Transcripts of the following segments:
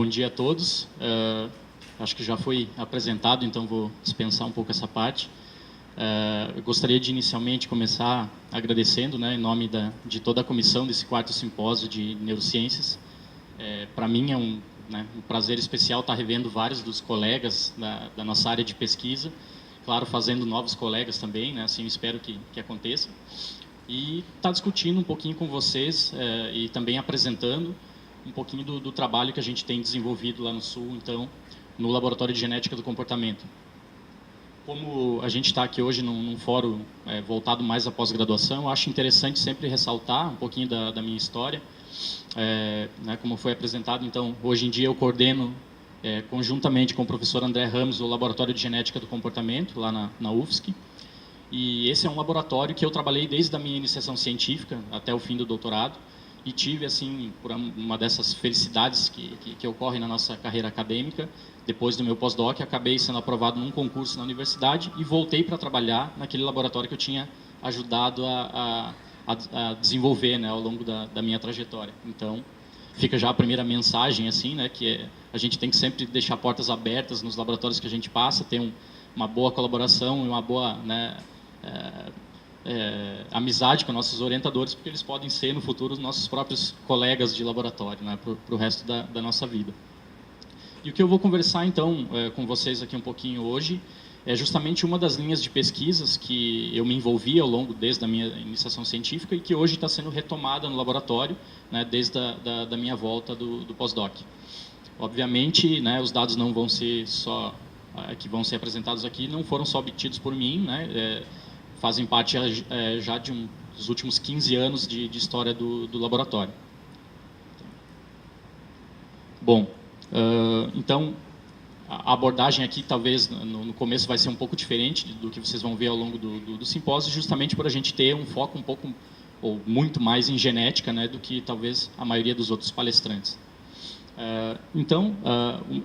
dia a todos. Acho que já foi apresentado, então vou dispensar um pouco essa parte. Eu gostaria de inicialmente começar agradecendo, né, em nome de toda a comissão desse 4º simpósio de neurociências. Para mim é um prazer especial estar revendo vários dos colegas da nossa área de pesquisa, claro, fazendo novos colegas também, né, assim eu espero que aconteça, e estar discutindo um pouquinho com vocês e também apresentando um pouquinho do trabalho que a gente tem desenvolvido lá no Sul, então, no Laboratório de Genética do Comportamento. Como a gente está aqui hoje num fórum voltado mais à pós-graduação, eu acho interessante sempre ressaltar um pouquinho da minha história. Né, como foi apresentado, então, hoje em dia eu coordeno, conjuntamente com o professor André Ramos, o Laboratório de Genética do Comportamento, lá na UFSC. E esse é um laboratório que eu trabalhei desde a minha iniciação científica até o fim do doutorado. E tive, assim, por uma dessas felicidades que ocorrem na nossa carreira acadêmica, depois do meu pós-doc, acabei sendo aprovado num concurso na universidade e voltei para trabalhar naquele laboratório que eu tinha ajudado a desenvolver, né, ao longo da minha trajetória. Então, fica já a primeira mensagem, assim, né, que a gente tem que sempre deixar portas abertas nos laboratórios que a gente passa, ter uma boa colaboração e uma boa, né, amizade com nossos orientadores, porque eles podem ser, no futuro, os nossos próprios colegas de laboratório, né, para o resto da nossa vida. E o que eu vou conversar, então, com vocês aqui um pouquinho hoje, é justamente uma das linhas de pesquisas que eu me envolvi ao longo, desde a minha iniciação científica, e que hoje está sendo retomada no laboratório, né, desde da minha volta do pós-doc. Obviamente, né, os dados não vão ser só, que vão ser apresentados aqui, não foram só obtidos por mim, né, fazem parte já dos últimos 15 anos de história do laboratório. Bom, então, a abordagem aqui, talvez, no começo vai ser um pouco diferente do que vocês vão ver ao longo do simpósio, justamente por a gente ter um foco um pouco, ou muito mais em genética, né, do que, talvez, a maioria dos outros palestrantes. Então,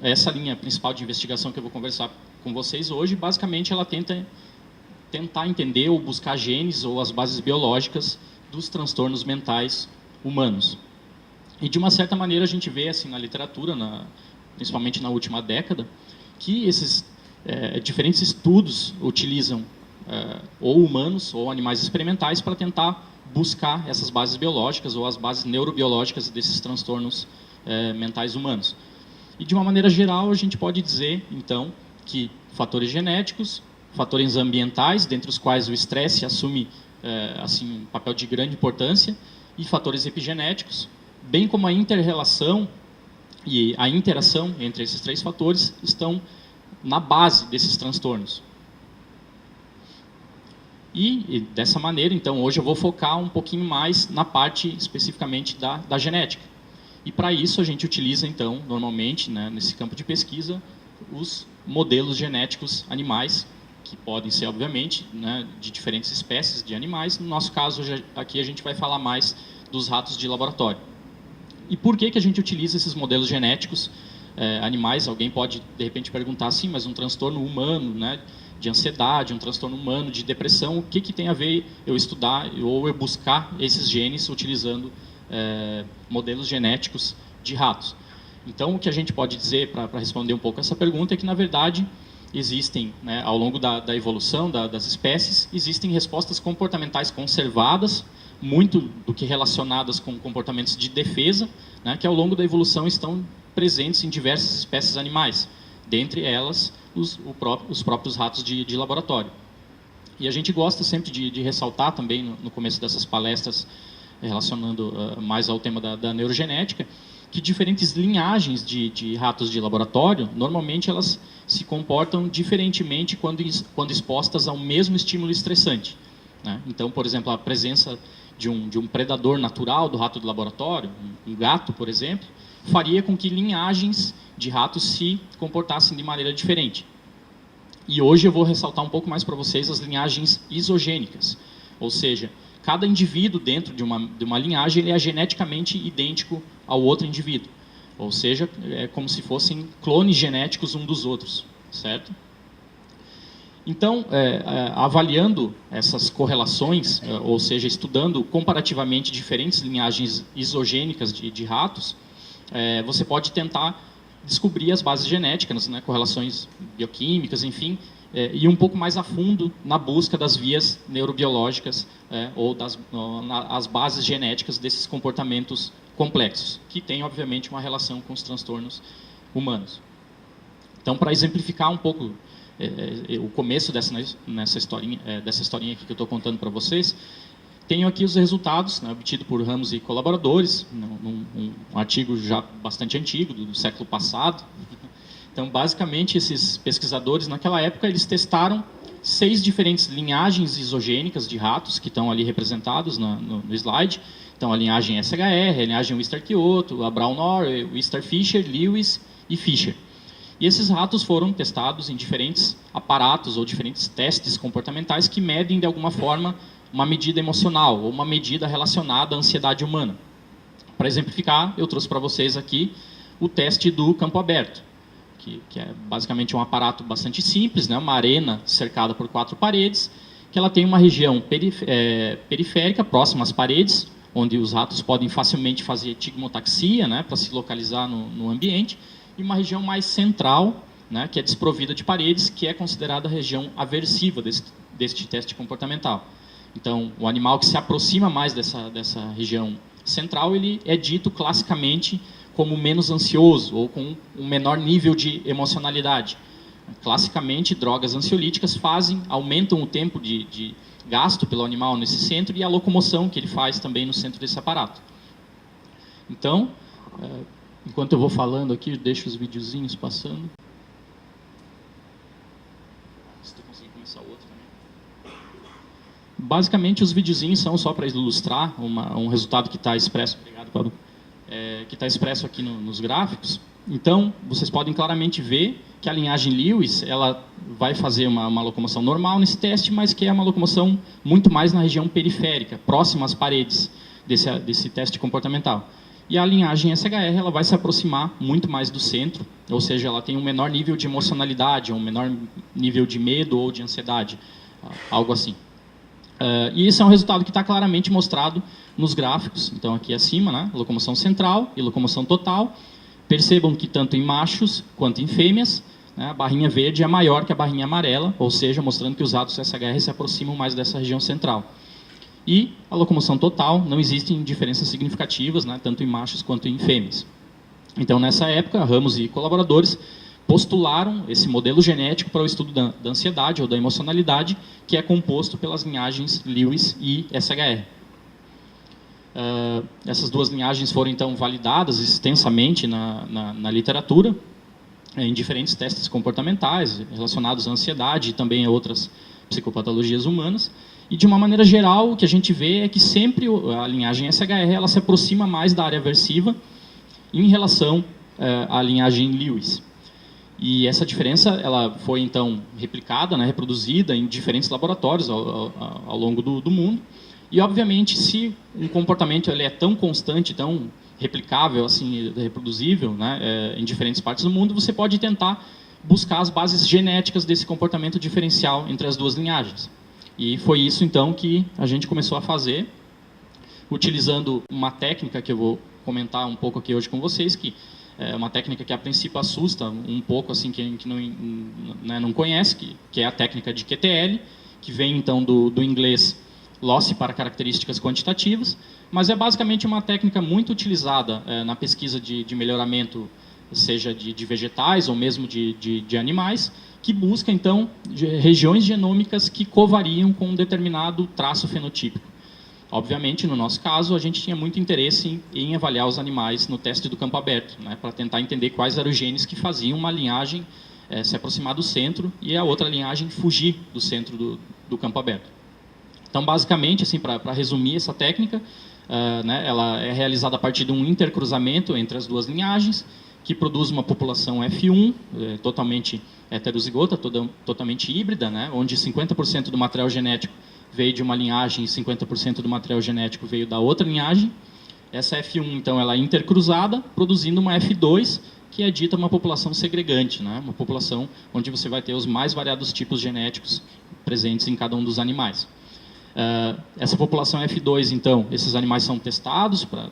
essa linha principal de investigação que eu vou conversar com vocês hoje, basicamente, ela tentar entender ou buscar genes ou as bases biológicas dos transtornos mentais humanos. E, de uma certa maneira, a gente vê assim, na literatura, principalmente na última década, que esses diferentes estudos utilizam ou humanos ou animais experimentais para tentar buscar essas bases biológicas ou as bases neurobiológicas desses transtornos mentais humanos. E, de uma maneira geral, a gente pode dizer, então, que fatores genéticos, fatores ambientais, dentre os quais o estresse assume assim, um papel de grande importância, e fatores epigenéticos, bem como a inter-relação e a interação entre esses 3 fatores estão na base desses transtornos. E dessa maneira, então, hoje eu vou focar um pouquinho mais na parte especificamente da genética. E para isso a gente utiliza, então, normalmente, né, nesse campo de pesquisa, os modelos genéticos animais, que podem ser, obviamente, né, de diferentes espécies de animais. No nosso caso, aqui a gente vai falar mais dos ratos de laboratório. E por que a gente utiliza esses modelos genéticos animais? Alguém pode, de repente, perguntar assim, mas um transtorno humano, né, de ansiedade, um transtorno humano de depressão, o que tem a ver eu estudar ou eu buscar esses genes utilizando modelos genéticos de ratos? Então, o que a gente pode dizer para responder um pouco essa pergunta é que, na verdade, existem, né, ao longo da evolução das espécies, existem respostas comportamentais conservadas, muito do que relacionadas com comportamentos de defesa, né, que ao longo da evolução estão presentes em diversas espécies animais, dentre elas os próprios ratos de laboratório. E a gente gosta sempre de ressaltar também no começo dessas palestras, relacionando mais ao tema da neurogenética, que diferentes linhagens de ratos de laboratório, normalmente elas se comportam diferentemente quando expostas ao mesmo estímulo estressante, né? Então, por exemplo, a presença de um predador natural do rato de laboratório, um gato, por exemplo, faria com que linhagens de ratos se comportassem de maneira diferente. E hoje eu vou ressaltar um pouco mais para vocês as linhagens isogênicas, ou seja, cada indivíduo dentro de uma linhagem ele é geneticamente idêntico ao outro indivíduo, ou seja, é como se fossem clones genéticos um dos outros, certo? Então, avaliando essas correlações, ou seja, estudando comparativamente diferentes linhagens isogênicas de ratos, você pode tentar descobrir as bases genéticas, né, correlações bioquímicas, enfim, ir um pouco mais a fundo na busca das vias neurobiológicas ou as bases genéticas desses comportamentos complexos, que têm, obviamente, uma relação com os transtornos humanos. Então, para exemplificar um pouco o começo dessa historinha aqui que eu estou contando para vocês, tenho aqui os resultados, né, obtidos por Ramos e colaboradores, num artigo já bastante antigo, do século passado. Então, basicamente, esses pesquisadores, naquela época, eles testaram 6 diferentes linhagens isogênicas de ratos, que estão ali representados no slide. Então, a linhagem SHR, a linhagem Wistar-Kyoto, a Brown-Orr, Wistar-Fisher, Lewis e Fisher. E esses ratos foram testados em diferentes aparatos ou diferentes testes comportamentais que medem, de alguma forma, uma medida emocional ou uma medida relacionada à ansiedade humana. Para exemplificar, eu trouxe para vocês aqui o teste do campo aberto, que é basicamente um aparato bastante simples, né? Uma arena cercada por 4 paredes, que ela tem uma região periférica, próxima às paredes, onde os ratos podem facilmente fazer tigmotaxia, né, para se localizar no ambiente, e uma região mais central, né, que é desprovida de paredes, que é considerada a região aversiva deste teste comportamental. Então, o animal que se aproxima mais dessa região central, ele é dito classicamente como menos ansioso ou com um menor nível de emocionalidade. Classicamente, drogas ansiolíticas aumentam o tempo de gasto pelo animal nesse centro e a locomoção que ele faz também no centro desse aparato. Então, enquanto eu vou falando aqui, deixo os videozinhos passando. Se tu conseguir começar o outro também. Basicamente, os videozinhos são só para ilustrar um resultado que está expresso. Obrigado, Pablo. Que está expresso aqui nos gráficos. Então, vocês podem claramente ver que a linhagem Lewis ela vai fazer uma locomoção normal nesse teste, mas que é uma locomoção muito mais na região periférica, próxima às paredes desse teste comportamental. E a linhagem SHR ela vai se aproximar muito mais do centro, ou seja, ela tem um menor nível de emocionalidade, um menor nível de medo ou de ansiedade, algo assim. E esse é um resultado que está claramente mostrado nos gráficos. Então, aqui acima, né, locomoção central e locomoção total. Percebam que tanto em machos quanto em fêmeas, né, a barrinha verde é maior que a barrinha amarela, ou seja, mostrando que os ratos SHR se aproximam mais dessa região central. E a locomoção total, não existem diferenças significativas, né, tanto em machos quanto em fêmeas. Então, nessa época, Ramos e colaboradores postularam esse modelo genético para o estudo da ansiedade ou da emocionalidade, que é composto pelas linhagens Lewis e SHR. Essas duas linhagens foram, então, validadas extensamente na literatura, em diferentes testes comportamentais relacionados à ansiedade e também a outras psicopatologias humanas. E, de uma maneira geral, o que a gente vê é que sempre a linhagem SHR ela se aproxima mais da área aversiva em relação à linhagem Lewis. E essa diferença ela foi, então, replicada, né, reproduzida em diferentes laboratórios ao longo do mundo. E, obviamente, se um comportamento ele é tão constante, tão replicável, assim, reproduzível, né, em diferentes partes do mundo, você pode tentar buscar as bases genéticas desse comportamento diferencial entre as duas linhagens. E foi isso, então, que a gente começou a fazer, utilizando uma técnica que eu vou comentar um pouco aqui hoje com vocês, que é uma técnica que, a princípio, assusta um pouco assim, quem não conhece, que é a técnica de QTL, que vem, então, do inglês loss para características quantitativas, mas é basicamente uma técnica muito utilizada na pesquisa de melhoramento, seja de vegetais ou mesmo de animais, que busca, então, regiões genômicas que covariam com um determinado traço fenotípico. Obviamente, no nosso caso, a gente tinha muito interesse em avaliar os animais no teste do campo aberto, né, para tentar entender quais eram os genes que faziam uma linhagem se aproximar do centro e a outra linhagem fugir do centro do campo aberto. Então, basicamente, assim, para resumir essa técnica, né, ela é realizada a partir de um intercruzamento entre as duas linhagens, que produz uma população F1, totalmente heterozigota, totalmente híbrida, né, onde 50% do material genético veio de uma linhagem e 50% do material genético veio da outra linhagem. Essa F1, então, ela é intercruzada, produzindo uma F2, que é dita uma população segregante, né? Uma população onde você vai ter os mais variados tipos genéticos presentes em cada um dos animais. Essa população F2, então, esses animais são testados para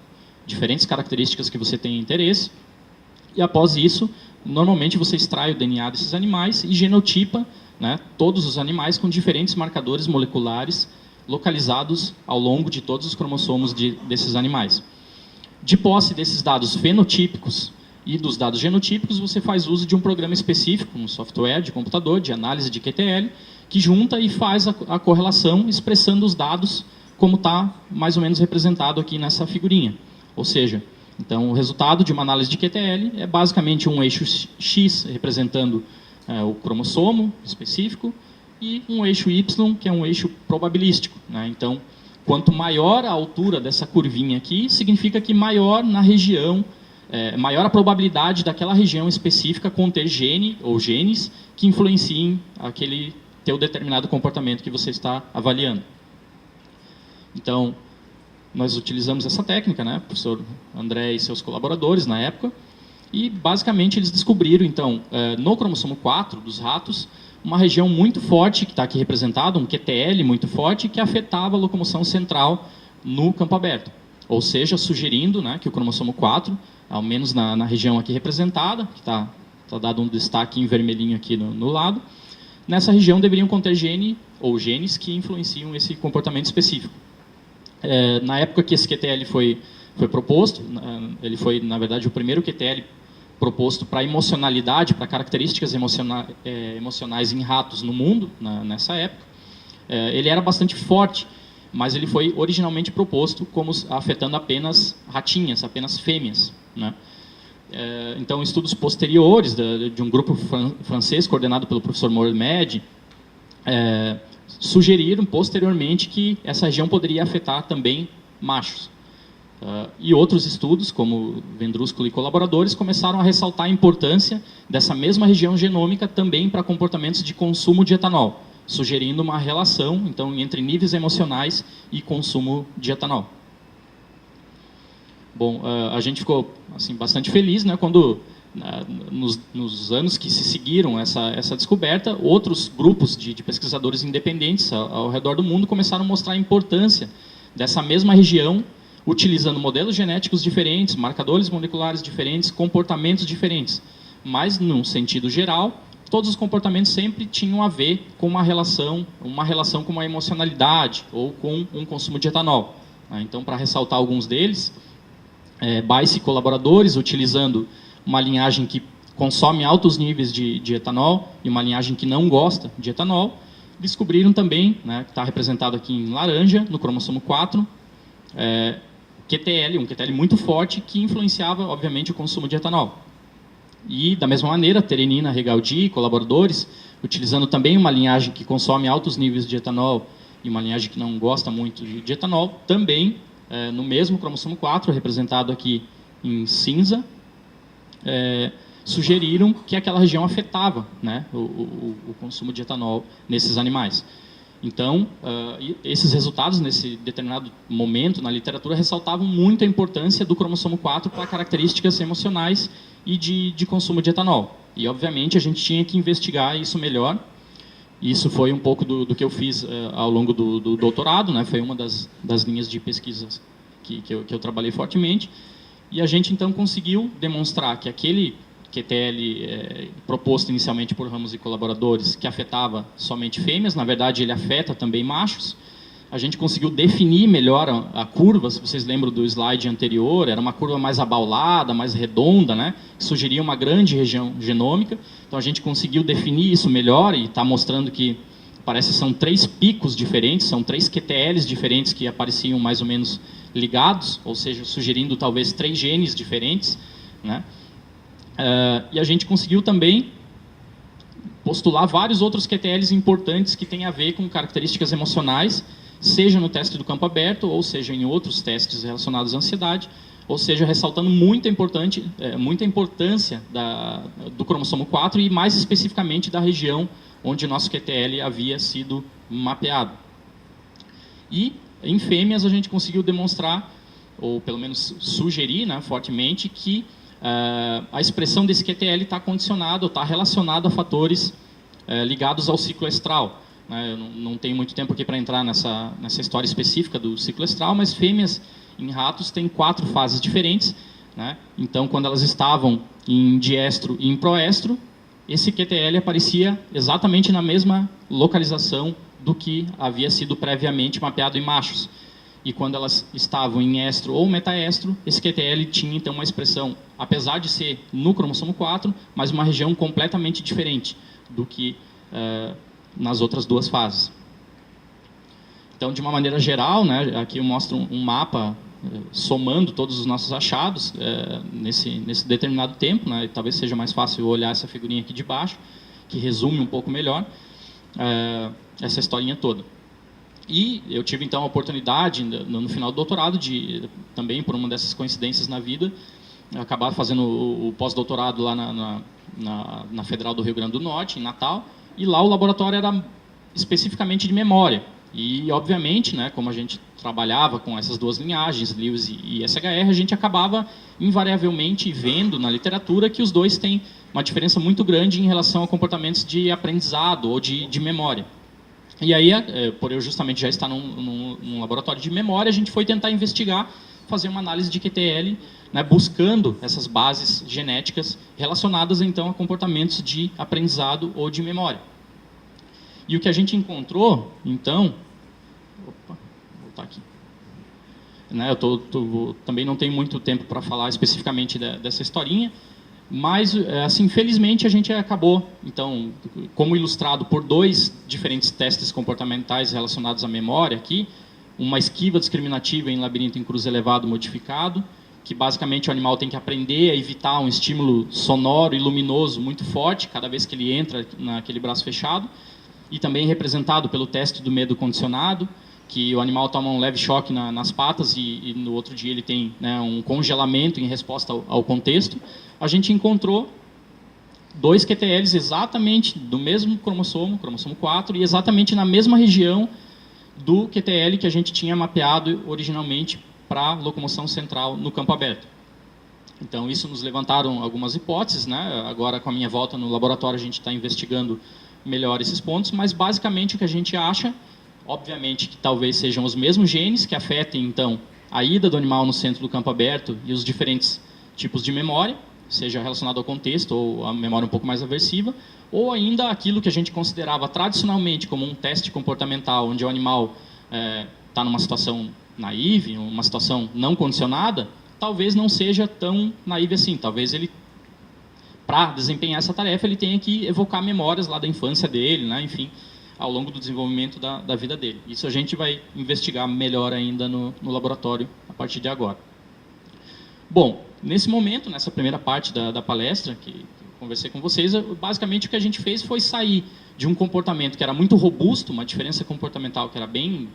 diferentes características que você tem interesse, E após isso, normalmente você extrai o DNA desses animais e genotipa, né, todos os animais com diferentes marcadores moleculares localizados ao longo de todos os cromossomos desses animais. De posse desses dados fenotípicos e dos dados genotípicos, você faz uso de um programa específico, um software de computador, de análise de QTL, que junta e faz a correlação expressando os dados como está mais ou menos representado aqui nessa figurinha. Ou seja, então o resultado de uma análise de QTL é basicamente um eixo X representando o cromossomo específico e um eixo Y, que é um eixo probabilístico, né? Então, quanto maior a altura dessa curvinha aqui, significa que maior na região, maior a probabilidade daquela região específica conter gene ou genes que influenciem aquele teu determinado comportamento que você está avaliando. Então, nós utilizamos essa técnica, né, o professor André e seus colaboradores na época, e basicamente eles descobriram, então, no cromossomo 4 dos ratos, uma região muito forte, que está aqui representada, um QTL muito forte, que afetava a locomoção central no campo aberto. Ou seja, sugerindo, né, que o cromossomo 4, ao menos na região aqui representada, que está dado um destaque em vermelhinho aqui no lado, nessa região deveriam conter gene ou genes que influenciam esse comportamento específico. Na época que esse QTL foi proposto, ele foi, na verdade, o primeiro QTL proposto para emocionalidade, para características emocionais em ratos no mundo, nessa época. Ele era bastante forte, mas ele foi originalmente proposto como afetando apenas ratinhas, apenas fêmeas, né? Então, estudos posteriores de um grupo francês coordenado pelo professor Mohamed sugeriram posteriormente que essa região poderia afetar também machos. E outros estudos, como Vendrúsculo e colaboradores, começaram a ressaltar a importância dessa mesma região genômica também para comportamentos de consumo de etanol, sugerindo uma relação, então, entre níveis emocionais e consumo de etanol. Bom, a gente ficou assim, bastante feliz, né, quando, nos anos que se seguiram essa descoberta, outros grupos de pesquisadores independentes ao redor do mundo começaram a mostrar a importância dessa mesma região, utilizando modelos genéticos diferentes, marcadores moleculares diferentes, comportamentos diferentes. Mas, num sentido geral, todos os comportamentos sempre tinham a ver com uma relação com uma emocionalidade ou com um consumo de etanol. Então, para ressaltar alguns deles, Bice e colaboradores, utilizando uma linhagem que consome altos níveis de etanol e uma linhagem que não gosta de etanol, descobriram também, né, que está representado aqui em laranja, no cromossomo 4, QTL, um QTL muito forte que influenciava, obviamente, o consumo de etanol. E, da mesma maneira, Terenina, Regaldi e colaboradores, utilizando também uma linhagem que consome altos níveis de etanol e uma linhagem que não gosta muito de etanol, também, no mesmo cromossomo 4, representado aqui em cinza, sugeriram que aquela região afetava, né, o consumo de etanol nesses animais. Então, esses resultados, nesse determinado momento na literatura, ressaltavam muito a importância do cromossomo 4 para características emocionais e de consumo de etanol. E, obviamente, a gente tinha que investigar isso melhor. Isso foi um pouco do que eu fiz ao longo do doutorado, né? Foi uma das linhas de pesquisas que eu trabalhei fortemente. E a gente, então, conseguiu demonstrar que aquele QTL proposto inicialmente por Ramos e colaboradores, que afetava somente fêmeas, na verdade ele afeta também machos. A gente conseguiu definir melhor a curva, se vocês lembram do slide anterior, era uma curva mais abaulada, mais redonda, né, que sugeria uma grande região genômica. Então a gente conseguiu definir isso melhor e está mostrando que parece que são 3 picos diferentes, são 3 QTLs diferentes que apareciam mais ou menos ligados, ou seja, sugerindo talvez 3 genes diferentes, né? E a gente conseguiu também postular vários outros QTLs importantes que têm a ver com características emocionais, seja no teste do campo aberto, ou seja em outros testes relacionados à ansiedade, ou seja, ressaltando muita importância do cromossomo 4 e mais especificamente da região onde o nosso QTL havia sido mapeado. E em fêmeas a gente conseguiu demonstrar, ou pelo menos sugerir, né, fortemente, que a expressão desse QTL está condicionada, ou está relacionada a fatores ligados ao ciclo estral. Eu não tenho muito tempo aqui para entrar nessa história específica do ciclo estral, mas fêmeas em ratos têm 4 fases diferentes, né? Então, quando elas estavam em diestro e em proestro, esse QTL aparecia exatamente na mesma localização do que havia sido previamente mapeado em machos. E quando elas estavam em estro ou metaestro, esse QTL tinha então uma expressão, apesar de ser no cromossomo 4, mas uma região completamente diferente do que nas outras duas fases. Então, de uma maneira geral, né, aqui eu mostro um mapa somando todos os nossos achados nesse determinado tempo, né, talvez seja mais fácil olhar essa figurinha aqui de baixo, que resume um pouco melhor essa historinha toda. E eu tive, então, a oportunidade, no final do doutorado, de, também por uma dessas coincidências na vida, acabar fazendo o pós-doutorado lá na Federal do Rio Grande do Norte, em Natal, e lá o laboratório era especificamente de memória. E, obviamente, né, como a gente trabalhava com essas duas linhagens, Lewis e SHR, a gente acabava invariavelmente vendo na literatura que os dois têm uma diferença muito grande em relação a comportamentos de aprendizado ou de memória. E aí, por eu justamente já estar num laboratório de memória, a gente foi tentar investigar, fazer uma análise de QTL, né, buscando essas bases genéticas relacionadas, então, a comportamentos de aprendizado ou de memória. E o que a gente encontrou, então... Opa, vou voltar aqui. Né, eu também não tenho muito tempo para falar especificamente dessa historinha, mas, assim, felizmente, a gente acabou, então, como ilustrado por dois diferentes testes comportamentais relacionados à memória aqui, uma esquiva discriminativa em labirinto em cruz elevado modificado, que basicamente o animal tem que aprender a evitar um estímulo sonoro e luminoso muito forte cada vez que ele entra naquele braço fechado, e também representado pelo teste do medo condicionado, que o animal toma um leve choque nas patas e no outro dia ele tem, né, um congelamento em resposta ao contexto. A gente encontrou dois QTLs exatamente do mesmo cromossomo 4, e exatamente na mesma região do QTL que a gente tinha mapeado originalmente para locomoção central no campo aberto. Então, isso nos levantaram algumas hipóteses, né? Agora, com a minha volta no laboratório, a gente está investigando melhor esses pontos, mas basicamente o que a gente acha, obviamente, que talvez sejam os mesmos genes que afetem, então, a ida do animal no centro do campo aberto e os diferentes tipos de memória, seja relacionado ao contexto ou a memória um pouco mais aversiva, ou ainda aquilo que a gente considerava tradicionalmente como um teste comportamental, onde o animal está numa situação naive, uma situação não condicionada, talvez não seja tão naive assim. Talvez ele, para desempenhar essa tarefa, ele tenha que evocar memórias lá da infância dele, né? Enfim, ao longo do desenvolvimento da vida dele. Isso a gente vai investigar melhor ainda no laboratório a partir de agora. Bom, nesse momento, nessa primeira parte da palestra, que eu conversei com vocês, basicamente o que a gente fez foi sair de um comportamento que era muito robusto, uma diferença comportamental que era bem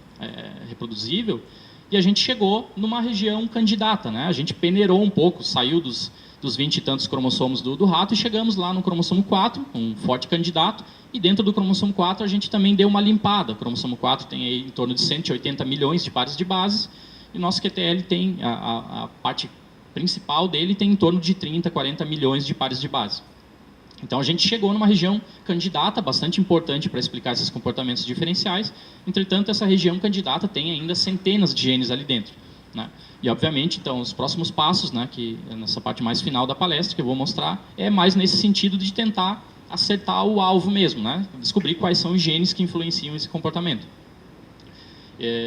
reproduzível, e a gente chegou numa região candidata, né? A gente peneirou um pouco, saiu dos 20 e tantos cromossomos do rato e chegamos lá no cromossomo 4, um forte candidato, e dentro do cromossomo 4 a gente também deu uma limpada. O cromossomo 4 tem aí em torno de 180 milhões de pares de bases, e o nosso QTL tem, a parte principal dele tem em torno de 30, 40 milhões de pares de base. Então a gente chegou numa região candidata, bastante importante para explicar esses comportamentos diferenciais. Entretanto, essa região candidata tem ainda centenas de genes ali dentro, né? E obviamente, então, os próximos passos, né, que nessa parte mais final da palestra que eu vou mostrar, é mais nesse sentido de tentar acertar o alvo mesmo, né? Descobrir quais são os genes que influenciam esse comportamento.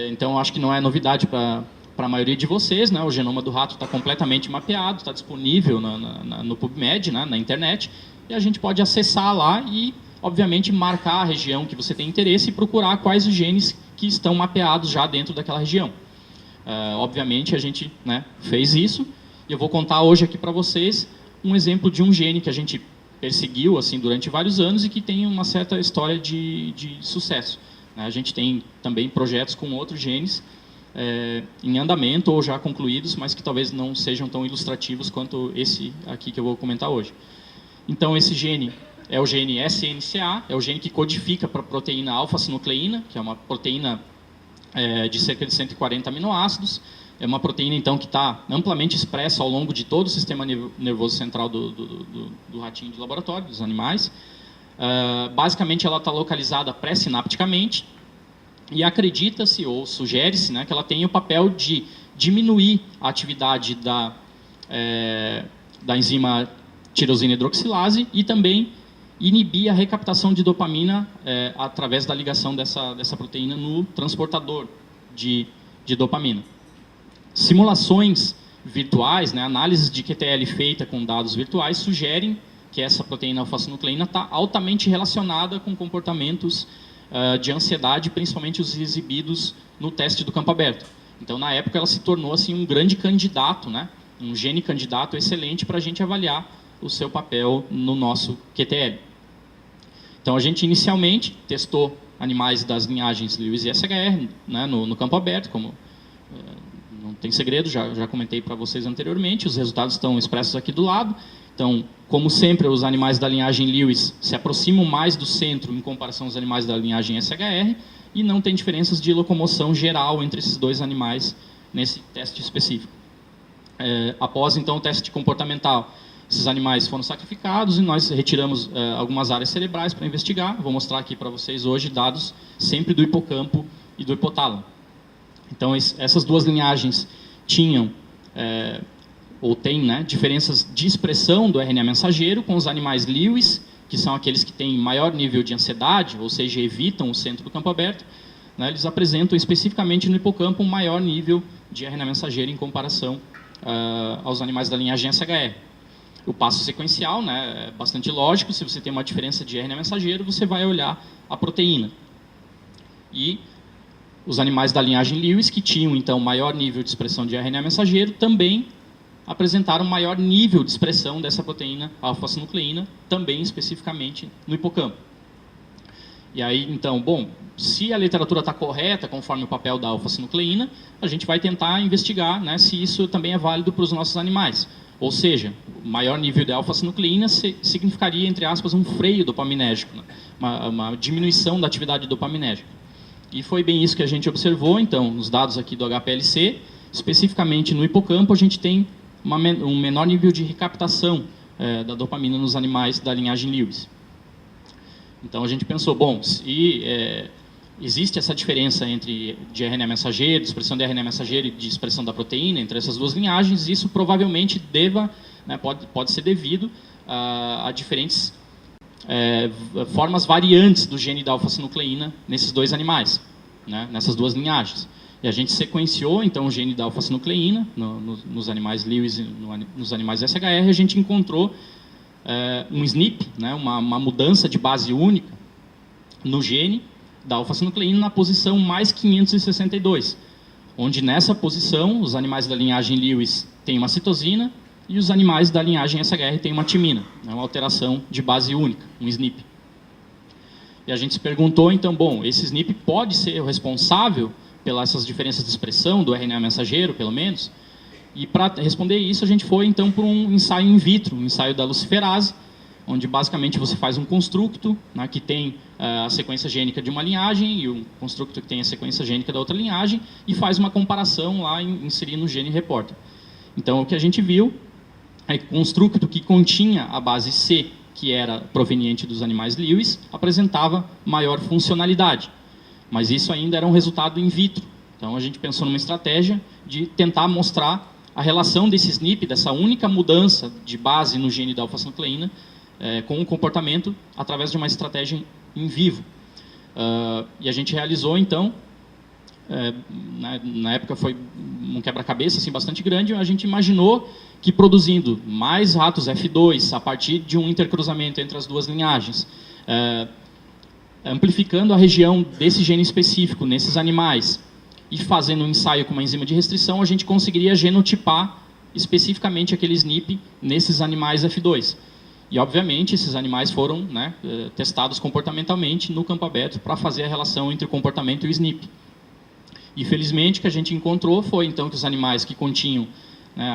Então, acho que não é novidade para a maioria de vocês, né? O genoma do rato está completamente mapeado, está disponível no PubMed, né, na internet, e a gente pode acessar lá e, obviamente, marcar a região que você tem interesse e procurar quais os genes que estão mapeados já dentro daquela região. Obviamente, a gente, né, fez isso, e eu vou contar hoje aqui para vocês um exemplo de um gene que a gente perseguiu assim, durante vários anos e que tem uma certa história de sucesso, né? A gente tem também projetos com outros genes em andamento ou já concluídos, mas que talvez não sejam tão ilustrativos quanto esse aqui que eu vou comentar hoje. Então, esse gene é o gene SNCA, é o gene que codifica para a proteína alfa-sinucleína, que é uma proteína de cerca de 140 aminoácidos. É uma proteína, então, que está amplamente expressa ao longo de todo o sistema nervoso central do ratinho de laboratório, dos animais. Basicamente, ela está localizada pré-sinapticamente e acredita-se ou sugere-se, né, que ela tem o papel de diminuir a atividade da enzima tirosina hidroxilase e também inibir a recaptação de dopamina através da ligação dessa proteína no transportador de dopamina. Simulações virtuais, né, análises de QTL feita com dados virtuais, sugerem que essa proteína alfa-sinucleína está altamente relacionada com comportamentos de ansiedade, principalmente os exibidos no teste do campo aberto. Então, na época, ela se tornou assim, um grande candidato, né, um gene candidato excelente para a gente avaliar o seu papel no nosso QTL. Então, a gente inicialmente testou animais das linhagens Lewis e SHR, né, no campo aberto, como não tem segredo, já comentei para vocês anteriormente, os resultados estão expressos aqui do lado. Então, como sempre, os animais da linhagem Lewis se aproximam mais do centro em comparação aos animais da linhagem SHR e não tem diferenças de locomoção geral entre esses dois animais nesse teste específico. Após, então, o teste comportamental, esses animais foram sacrificados e nós retiramos algumas áreas cerebrais para investigar. Vou mostrar aqui para vocês hoje dados sempre do hipocampo e do hipotálamo. Então, essas duas linhagens tinham, ou têm, né, diferenças de expressão do RNA mensageiro com os animais Lewis, que são aqueles que têm maior nível de ansiedade, ou seja, evitam o centro do campo aberto. Né, eles apresentam especificamente no hipocampo um maior nível de RNA mensageiro em comparação aos animais da linhagem SHR. O passo sequencial, né, é bastante lógico. Se você tem uma diferença de RNA mensageiro, você vai olhar a proteína. E os animais da linhagem Lewis, que tinham, então, maior nível de expressão de RNA mensageiro, também apresentaram maior nível de expressão dessa proteína alfa-sinucleína, também especificamente no hipocampo. E aí, então, bom, se a literatura está correta, conforme o papel da alfa-sinucleína, a gente vai tentar investigar, né, se isso também é válido para os nossos animais. Ou seja, o maior nível de alfa-sinucleína significaria, entre aspas, um freio dopaminérgico, né, uma diminuição da atividade dopaminérgica. E foi bem isso que a gente observou, então, nos dados aqui do HPLC, especificamente no hipocampo, a gente tem um menor nível de recaptação da dopamina nos animais da linhagem Lewis. Então, a gente pensou, bom, se existe essa diferença de RNA mensageiro, de expressão de RNA mensageiro e de expressão da proteína entre essas duas linhagens, isso provavelmente pode ser devido a diferentes formas variantes do gene da alfa-sinucleína nesses dois animais, né, nessas duas linhagens. E a gente sequenciou, então, o gene da alfa-sinucleína nos animais Lewis e nos animais SHR, e a gente encontrou um SNP, né, uma mudança de base única no gene da alfa-sinucleína na posição mais 562, onde nessa posição os animais da linhagem Lewis têm uma citosina e os animais da linhagem SHR têm uma timina, né, uma alteração de base única, um SNP. E a gente se perguntou, então, bom, esse SNP pode ser o responsável pelas essas diferenças de expressão do RNA mensageiro, pelo menos? E para responder isso, a gente foi, então, para um ensaio in vitro, um ensaio da luciferase, onde basicamente você faz um construto, né, que tem a sequência gênica de uma linhagem e um construto que tem a sequência gênica da outra linhagem e faz uma comparação lá inserindo o gene reporter. Então, o que a gente viu é que o construto que continha a base C, que era proveniente dos animais Lewis, apresentava maior funcionalidade. Mas isso ainda era um resultado in vitro. Então, a gente pensou numa estratégia de tentar mostrar a relação desse SNP, dessa única mudança de base no gene da alfa-sinucleína, com o comportamento através de uma estratégia in vivo. E a gente realizou, então, na época foi um quebra-cabeça assim, bastante grande, a gente imaginou que produzindo mais ratos F2 a partir de um intercruzamento entre as duas linhagens, amplificando a região desse gene específico nesses animais e fazendo um ensaio com uma enzima de restrição, a gente conseguiria genotipar especificamente aquele SNP nesses animais F2. E, obviamente, esses animais foram, né, testados comportamentalmente no campo aberto para fazer a relação entre o comportamento e o SNP. E, felizmente, o que a gente encontrou foi, então, que os animais que continham, né,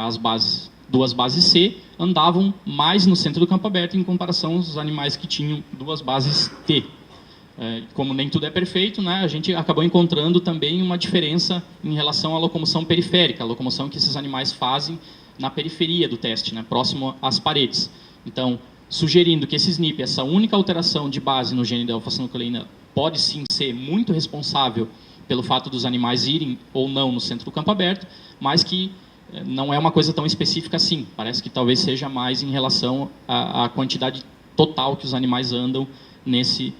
duas bases C andavam mais no centro do campo aberto em comparação aos animais que tinham duas bases T. Como nem tudo é perfeito, né, a gente acabou encontrando também uma diferença em relação à locomoção periférica, a locomoção que esses animais fazem na periferia do teste, né, próximo às paredes. Então, sugerindo que esse SNP, essa única alteração de base no gene da alfa-sinucleína, pode sim ser muito responsável pelo fato dos animais irem ou não no centro do campo aberto, mas que não é uma coisa tão específica assim. Parece que talvez seja mais em relação à quantidade total que os animais andam nesse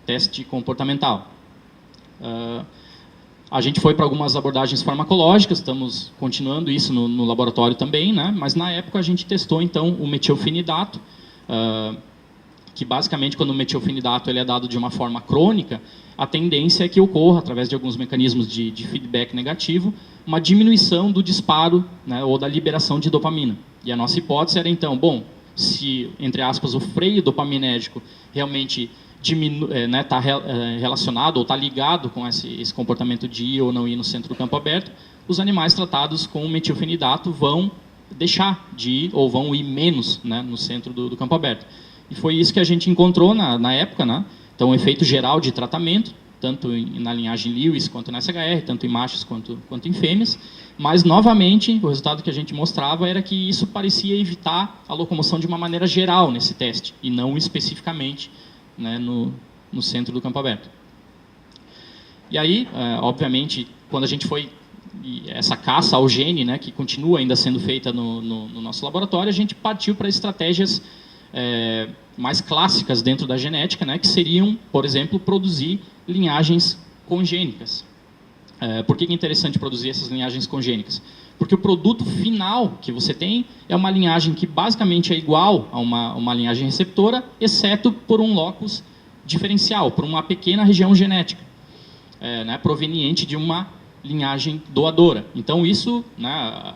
teste comportamental. A gente foi para algumas abordagens farmacológicas, estamos continuando isso no laboratório também, né? Mas na época a gente testou então o metilfenidato, que basicamente quando o metilfenidato ele é dado de uma forma crônica, a tendência é que ocorra, através de alguns mecanismos de feedback negativo, uma diminuição do disparo, né, ou da liberação de dopamina. E a nossa hipótese era então, bom, se, entre aspas, o freio dopaminérgico realmente está relacionado ou está ligado com esse comportamento de ir ou não ir no centro do campo aberto, os animais tratados com o metilfenidato vão deixar de ir ou vão ir menos, né, no centro do campo aberto. E foi isso que a gente encontrou na época, né? Então, o efeito geral de tratamento, tanto na linhagem Lewis quanto na SHR, tanto em machos quanto em fêmeas, mas, novamente, o resultado que a gente mostrava era que isso parecia evitar a locomoção de uma maneira geral nesse teste, e não especificamente, né, no centro do campo aberto. E aí, obviamente, quando a gente foi essa caça ao gene, né, que continua ainda sendo feita no nosso laboratório, a gente partiu para estratégias mais clássicas dentro da genética, né, que seriam, por exemplo, produzir linhagens congênicas. Por que é interessante produzir essas linhagens congênicas? Porque o produto final que você tem é uma linhagem que basicamente é igual a uma linhagem receptora, exceto por um locus diferencial, por uma pequena região genética, né, proveniente de uma linhagem doadora. Então, isso, né,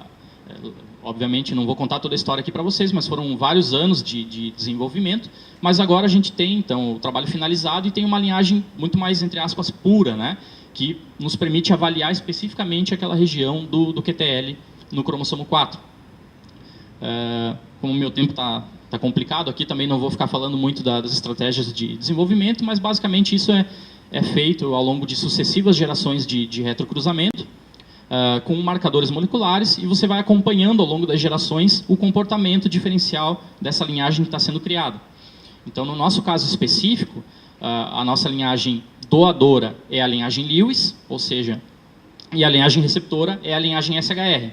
obviamente, não vou contar toda a história aqui para vocês, mas foram vários anos de desenvolvimento, mas agora a gente tem, então, o trabalho finalizado e tem uma linhagem muito mais, entre aspas, pura, né, que nos permite avaliar especificamente aquela região do QTL no cromossomo 4. Como o meu tempo está complicado aqui, também não vou ficar falando muito das estratégias de desenvolvimento, mas basicamente isso é feito ao longo de sucessivas gerações de retrocruzamento, com marcadores moleculares, e você vai acompanhando ao longo das gerações o comportamento diferencial dessa linhagem que está sendo criada. Então, no nosso caso específico, a nossa linhagem doadora é a linhagem Lewis, ou seja, e a linhagem receptora é a linhagem SHR.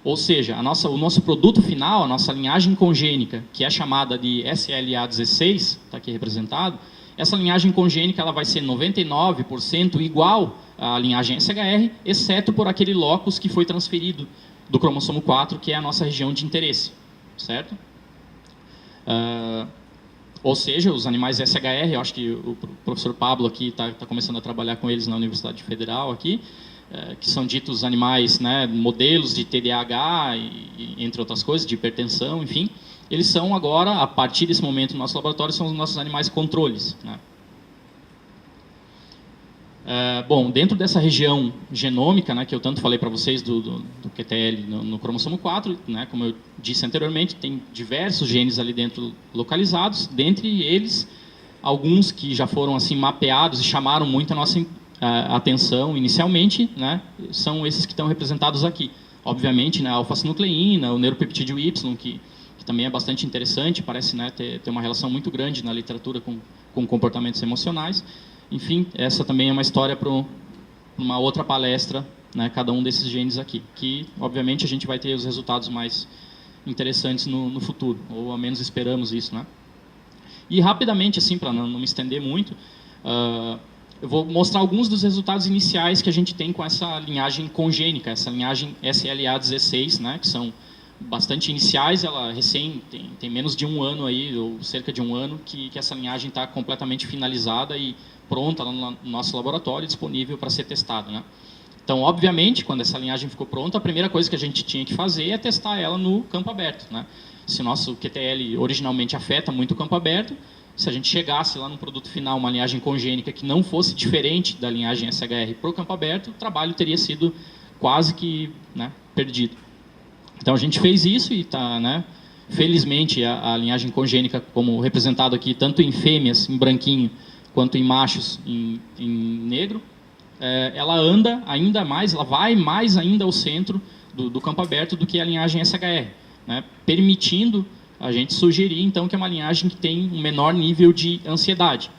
Ou seja, o nosso produto final, a nossa linhagem congênica, que é chamada de SLA16, está aqui representado, essa linhagem congênica ela vai ser 99% igual à linhagem SHR, exceto por aquele locus que foi transferido do cromossomo 4, que é a nossa região de interesse, certo? Ou seja, os animais SHR, eu acho que o professor Pablo aqui está começando a trabalhar com eles na Universidade Federal aqui, que são ditos animais, né, modelos de TDAH, entre outras coisas, de hipertensão, enfim. Eles são agora, a partir desse momento no nosso laboratório, são os nossos animais controles, né? Bom, dentro dessa região genômica, né, que eu tanto falei para vocês do QTL no cromossomo 4, né, como eu disse anteriormente, tem diversos genes ali dentro localizados, dentre eles, alguns que já foram assim mapeados e chamaram muito a nossa atenção inicialmente, né, são esses que estão representados aqui. Obviamente, né, a alfa-sinucleína, o neuropeptídeo Y, que também é bastante interessante, parece, né, ter uma relação muito grande na literatura com comportamentos emocionais. Enfim, essa também é uma história para uma outra palestra, né, cada um desses genes aqui, que, obviamente, a gente vai ter os resultados mais interessantes no futuro, ou ao menos esperamos isso, né? E, rapidamente, assim, para não me estender muito, eu vou mostrar alguns dos resultados iniciais que a gente tem com essa linhagem congênica, essa linhagem SLA16, né, que são bastante iniciais, ela tem menos de um ano aí, ou cerca de um ano, que essa linhagem está completamente finalizada e pronta no nosso laboratório, disponível para ser testada, né? Então, obviamente, quando essa linhagem ficou pronta, a primeira coisa que a gente tinha que fazer é testar ela no campo aberto, né? Se o nosso QTL originalmente afeta muito o campo aberto, se a gente chegasse lá no produto final, uma linhagem congênica que não fosse diferente da linhagem SHR para o campo aberto, o trabalho teria sido quase que, né, perdido. Então, a gente fez isso e está, né, felizmente, a linhagem congênica, como representado aqui, tanto em fêmeas, em branquinho, quanto em machos, em negro, ela anda ainda mais, ela vai mais ainda ao centro do campo aberto do que a linhagem SHR, né, permitindo a gente sugerir, então, que é uma linhagem que tem um menor nível de ansiedade.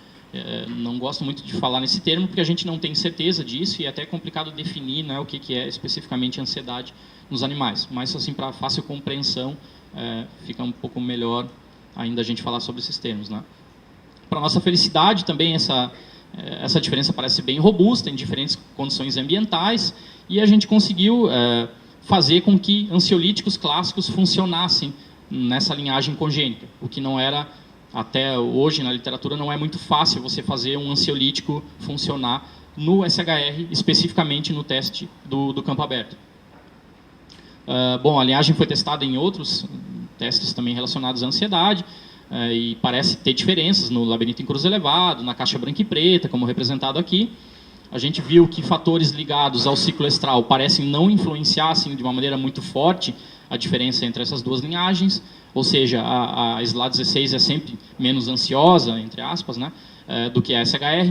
Não gosto muito de falar nesse termo, porque a gente não tem certeza disso e é até complicado definir, né, o que é especificamente ansiedade nos animais. Mas, assim, para fácil compreensão, fica um pouco melhor ainda a gente falar sobre esses termos, né? Para nossa felicidade, também essa diferença parece bem robusta em diferentes condições ambientais, e a gente conseguiu fazer com que ansiolíticos clássicos funcionassem nessa linhagem congênica, o que não era, até hoje na literatura, não é muito fácil você fazer um ansiolítico funcionar no SHR, especificamente no teste do campo aberto. Bom, a linhagem foi testada em outros testes também relacionados à ansiedade, e parece ter diferenças no labirinto em cruz elevado, na caixa branca e preta, como representado aqui. A gente viu que fatores ligados ao ciclo estral parecem não influenciar assim, de uma maneira muito forte a diferença entre essas duas linhagens, ou seja, a SLA16 é sempre menos ansiosa, entre aspas, né, do que a SHR,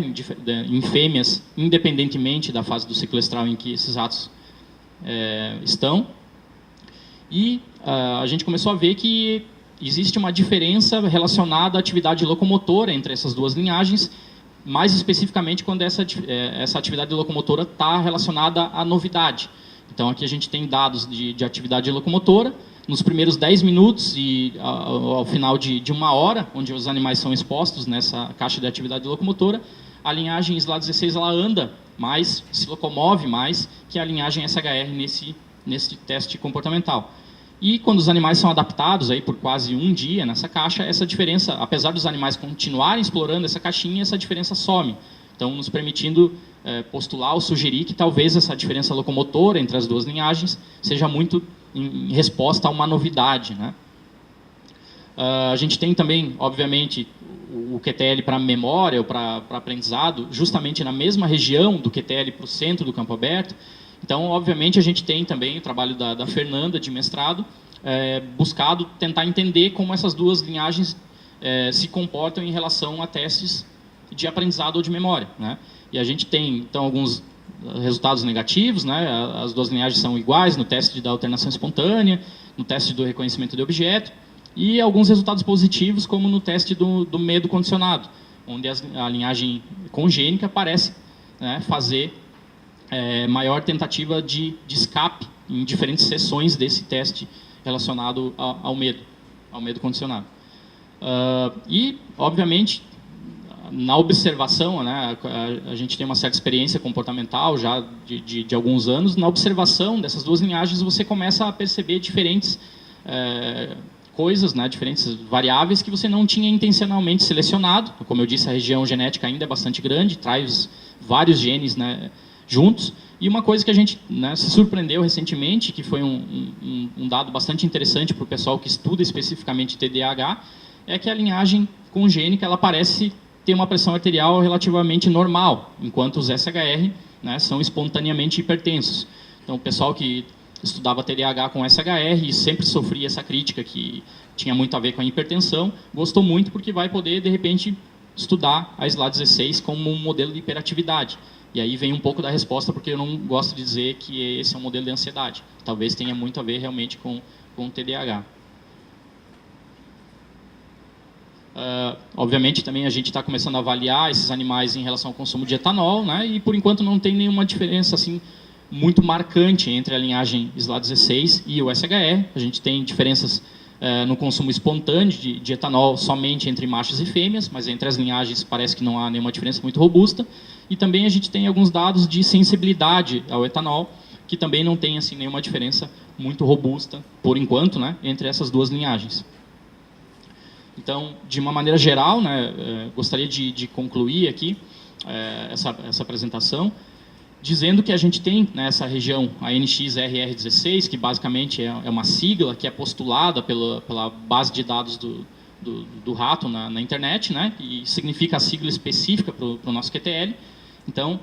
em fêmeas, independentemente da fase do ciclo estral em que esses ratos estão. E a gente começou a ver que existe uma diferença relacionada à atividade locomotora entre essas duas linhagens, mais especificamente quando essa atividade locomotora está relacionada à novidade. Então, aqui a gente tem dados de atividade locomotora nos primeiros 10 minutos e ao final de 1 hora, onde os animais são expostos nessa caixa de atividade locomotora, a linhagem SLA16 ela anda mais, se locomove mais que a linhagem SHR nesse teste comportamental. E quando os animais são adaptados aí por quase um dia nessa caixa, essa diferença, apesar dos animais continuarem explorando essa caixinha, essa diferença some. Então, nos permitindo postular ou sugerir que talvez essa diferença locomotora entre as duas linhagens seja muito em resposta a uma novidade, né? A gente tem também, obviamente, o QTL para memória ou para aprendizado, justamente na mesma região do QTL para o centro do campo aberto. Então, obviamente, a gente tem também o trabalho da Fernanda, de mestrado, buscado tentar entender como essas duas linhagens se comportam em relação a testes de aprendizado ou de memória, né? E a gente tem, então, alguns resultados negativos, né? As duas linhagens são iguais no teste da alternação espontânea, no teste do reconhecimento de objeto, e alguns resultados positivos, como no teste do medo condicionado, onde a linhagem congênica parece, né, fazer maior tentativa de escape em diferentes sessões desse teste relacionado ao medo condicionado. E, obviamente, na observação, né, a gente tem uma certa experiência comportamental já de alguns anos, na observação dessas duas linhagens você começa a perceber diferentes coisas, né, diferentes variáveis que você não tinha intencionalmente selecionado. Como eu disse, a região genética ainda é bastante grande, traz vários genes, né, juntos. E uma coisa que a gente, né, se surpreendeu recentemente, que foi um dado bastante interessante para o pessoal que estuda especificamente TDAH, é que a linhagem congênica ela parece ter uma pressão arterial relativamente normal, enquanto os SHR, né, são espontaneamente hipertensos. Então, o pessoal que estudava TDAH com SHR e sempre sofria essa crítica que tinha muito a ver com a hipertensão, gostou muito porque vai poder, de repente, estudar a SLA16 como um modelo de hiperatividade. E aí vem um pouco da resposta, porque eu não gosto de dizer que esse é um modelo de ansiedade. Talvez tenha muito a ver realmente com o TDAH. Obviamente, também a gente está começando a avaliar esses animais em relação ao consumo de etanol, né? E, por enquanto, não tem nenhuma diferença assim, muito marcante entre a linhagem SLA16 e o SHR. A gente tem diferenças no consumo espontâneo de etanol somente entre machos e fêmeas, mas entre as linhagens parece que não há nenhuma diferença muito robusta. E também a gente tem alguns dados de sensibilidade ao etanol, que também não tem assim, nenhuma diferença muito robusta, por enquanto, né, entre essas duas linhagens. Então, de uma maneira geral, né, gostaria de concluir aqui essa apresentação, dizendo que a gente tem nessa região a NXRR16, que basicamente é uma sigla que é postulada pela base de dados do rato na internet, né, e significa a sigla específica para o nosso QTL. Então,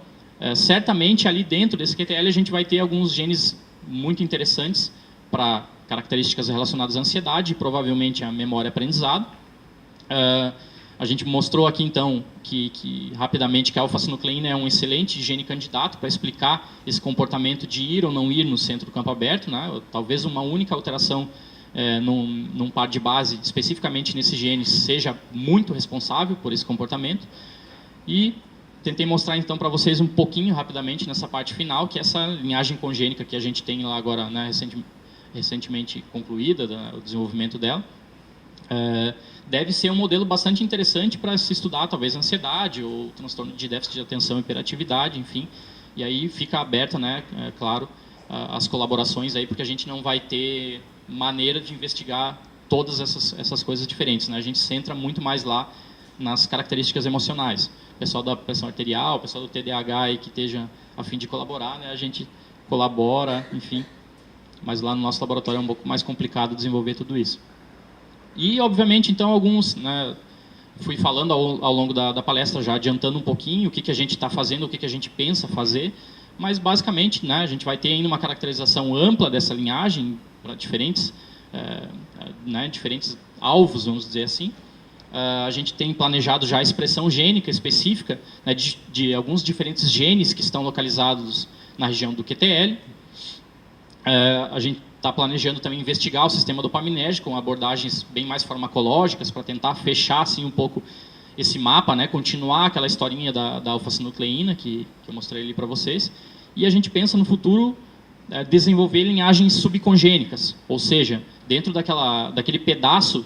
certamente ali dentro desse QTL a gente vai ter alguns genes muito interessantes para características relacionadas à ansiedade e provavelmente à memória e aprendizado. A gente mostrou aqui, então, que rapidamente que a alfa-sinucleína é um excelente gene candidato para explicar esse comportamento de ir ou não ir no centro do campo aberto, né? Talvez uma única alteração num par de base, especificamente nesse gene, seja muito responsável por esse comportamento. E tentei mostrar então para vocês um pouquinho rapidamente nessa parte final, que é essa linhagem congênica que a gente tem lá agora, né, recentemente concluída, o desenvolvimento dela. Deve ser um modelo bastante interessante para se estudar, talvez, ansiedade ou transtorno de déficit de atenção e hiperatividade, enfim. E aí fica aberta, né, claro, as colaborações aí, porque a gente não vai ter maneira de investigar todas essas coisas diferentes, né? A gente centra muito mais lá nas características emocionais. O pessoal da pressão arterial, o pessoal do TDAH aí que esteja a fim de colaborar, né? A gente colabora, enfim. Mas lá no nosso laboratório é um pouco mais complicado desenvolver tudo isso. E, obviamente, então, alguns, né, fui falando ao longo da palestra, já adiantando um pouquinho o que a gente está fazendo, o que a gente pensa fazer, mas, basicamente, né, a gente vai ter ainda uma caracterização ampla dessa linhagem para diferentes alvos, vamos dizer assim. A gente tem planejado já a expressão gênica específica, né, de alguns diferentes genes que estão localizados na região do QTL. A gente está planejando também investigar o sistema dopaminérgico com abordagens bem mais farmacológicas para tentar fechar assim, um pouco esse mapa, né, continuar aquela historinha da alfa-sinucleína que eu mostrei ali para vocês. E a gente pensa no futuro desenvolver linhagens subcongênicas, ou seja, dentro daquele pedaço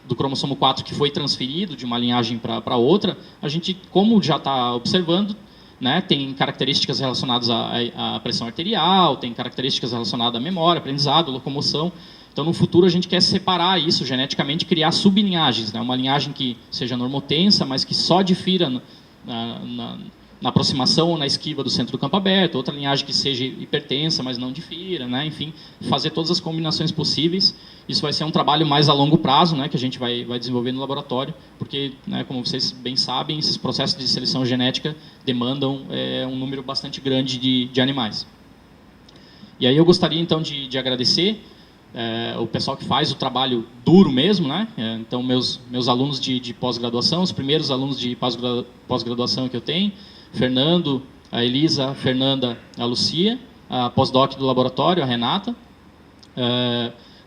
do cromossomo 4 que foi transferido de uma linhagem para outra, a gente, como já está observando, né, tem características relacionadas à pressão arterial, tem características relacionadas à memória, aprendizado, locomoção. Então, no futuro, a gente quer separar isso geneticamente, criar sublinhagens, né, uma linhagem que seja normotensa, mas que só difira na aproximação ou na esquiva do centro do campo aberto, outra linhagem que seja hipertensa, mas não difira, né? Enfim, fazer todas as combinações possíveis. Isso vai ser um trabalho mais a longo prazo, né, que a gente vai desenvolver no laboratório, porque, né, como vocês bem sabem, esses processos de seleção genética demandam um número bastante grande de animais. E aí eu gostaria, então, de agradecer o pessoal que faz o trabalho duro mesmo, né? Então, meus alunos de pós-graduação, os primeiros alunos de pós-graduação que eu tenho, Fernando, a Elisa, a Fernanda, a Lucia, a pós-doc do laboratório, a Renata.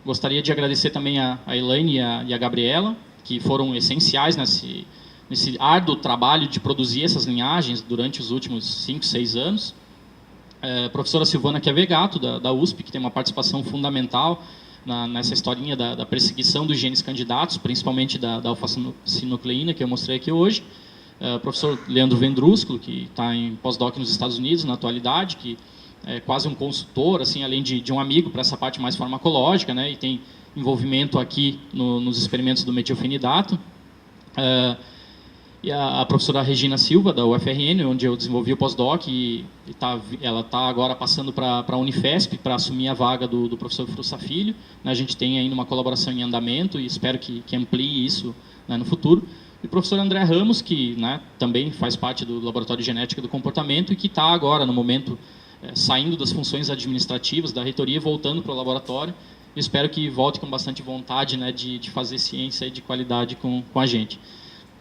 Gostaria de agradecer também a Elaine e a Gabriela, que foram essenciais nesse árduo trabalho de produzir essas linhagens durante os últimos 5, 6 anos. A professora Silvana Chiavegato, da USP, que tem uma participação fundamental nessa historinha da perseguição dos genes candidatos, principalmente da alfa-sinucleína, que eu mostrei aqui hoje. O professor Leandro Vendrúsculo, que está em pós-doc nos Estados Unidos, na atualidade, que é quase um consultor, assim, além de um amigo para essa parte mais farmacológica, né, e tem envolvimento aqui nos experimentos do metilfenidato. E a professora Regina Silva, da UFRN, onde eu desenvolvi o pós-doc, e ela está agora passando para a Unifesp para assumir a vaga do professor Frussa Filho. A gente tem ainda uma colaboração em andamento e espero que amplie isso, né, no futuro. E o professor André Ramos, que, né, também faz parte do Laboratório de Genética do Comportamento e que está agora, no momento, saindo das funções administrativas da reitoria e voltando para o laboratório. Eu espero que volte com bastante vontade, né, de fazer ciência e de qualidade com a gente.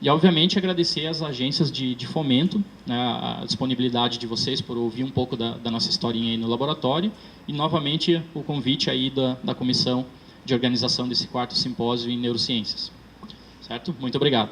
E, obviamente, agradecer às agências de fomento, né, a disponibilidade de vocês por ouvir um pouco da nossa historinha aí no laboratório e, novamente, o convite aí da comissão de organização desse 4º simpósio em neurociências. Certo? Muito obrigado.